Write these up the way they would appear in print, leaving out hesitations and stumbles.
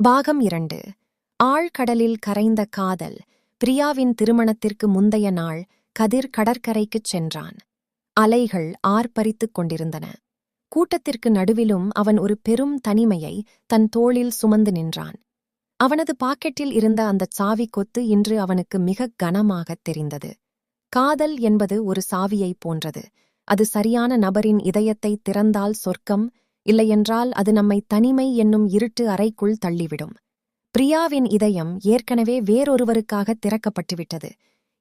பாகம் 2. ஆழ்கடலில் கரைந்த காதல். பிரியாவின் திருமணத்திற்கு முந்தைய நாள் கதிர் கடற்கரைக்குச் சென்றான். அலைகள் ஆர்ப்பரித்துக் கொண்டிருந்தன. கூட்டத்திற்கு நடுவிலும் அவன் ஒரு பெரும் தனிமையை தன் தோளில் சுமந்து நின்றான். அவனது பாக்கெட்டில் இருந்த அந்தச் சாவி கொத்து இன்று அவனுக்கு மிகக் கனமாகத் தெரிந்தது. காதல் என்பது ஒரு சாவியைப் போன்றது. அது சரியான நபரின் இதயத்தை திறந்தால் சொர்க்கம், இல்லையென்றால் அது நம்மை தனிமை என்னும் இருட்டு அறைக்குள் தள்ளிவிடும். பிரியாவின் இதயம் ஏற்கனவே வேறொருவருக்காக திறக்கப்பட்டுவிட்டது.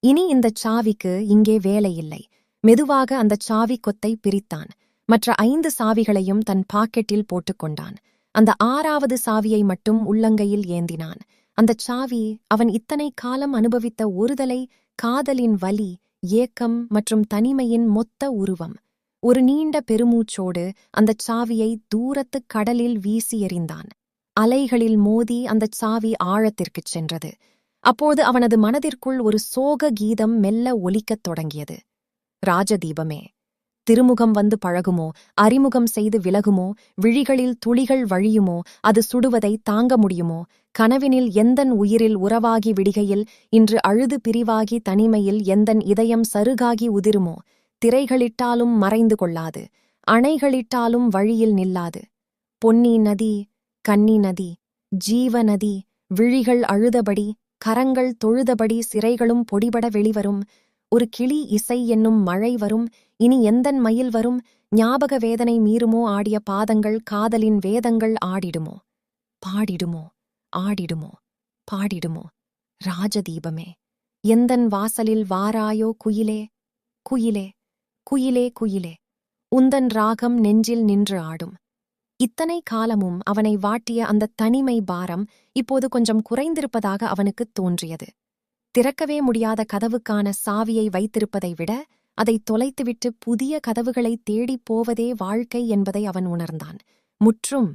இனி இந்தச் சாவிக்கு இங்கே வேலையில்லை. மெதுவாக அந்தச் சாவி கொத்தை பிரித்தான். மற்ற 5 சாவிகளையும் தன் பாக்கெட்டில் போட்டுக்கொண்டான். அந்த 6வது சாவியை மட்டும் உள்ளங்கையில் ஏந்தினான். அந்தச் சாவி அவன் இத்தனை காலம் அனுபவித்த ஒருதலை, காதலின் வலி, ஏக்கம் மற்றும் தனிமையின் மொத்த உருவம். ஒரு நீண்ட பெருமூச்சோடு அந்தச் சாவியை தூரத்துக் கடலில் வீசி எறிந்தான். அலைகளில் மோதி அந்தச் சாவி ஆழத்திற்குச் சென்றது. அப்போது அவனது மனதிற்குள் ஒரு சோக கீதம் மெல்ல ஒலிக்கத் தொடங்கியது. ராஜதீபமே, திருமுகம் வந்து பழகுமோ, அறிமுகம் செய்து விலகுமோ, விழிகளில் துளிகள் வழியுமோ, அது சுடுவதை தாங்க முடியுமோ, கனவினில் எந்தன் உயிரில் உறவாகி விடுகையில் இன்று அழுது பிரிவாகி தனிமையில் எந்தன் இதயம் சருகாகி உதிருமோ, திரைகளிட்டாலும் மறைந்து கொள்ளாது, அணைகளிட்டாலும் வழியில் நில்லாது. பொன்னி நதி, கன்னி நதி, ஜீவ நதி, விழிகள் அழுதபடி, கரங்கள் தொழுதபடி சிறைகளும் பொடிபட வெளிவரும். ஒரு கிளி இசை என்னும் மழை வரும். இனி எந்தன் மயில் வரும். ஞாபக வேதனை மீறுமோ, ஆடிய பாதங்கள் காதலின் வேதங்கள் ஆடிடுமோ, பாடிடுமோ, ஆடிடுமோ, பாடிடுமோ. ராஜதீபமே, எந்தன் வாசலில் வாராயோ குயிலே, குயிலே, குயிலே, குயிலே, உந்தன் ராகம் நெஞ்சில் நின்று ஆடும். இத்தனை காலமும் அவனை வாட்டிய அந்த தனிமை பாரம் இப்போது கொஞ்சம் குறைந்திருப்பதாக அவனுக்குத் தோன்றியது. திறக்கவே முடியாத கதவுக்கான சாவியை வைத்திருப்பதை விட அதை தொலைத்துவிட்டு புதிய கதவுகளை தேடிப் போவதே வாழ்க்கை என்பதை அவன் உணர்ந்தான். முற்றும்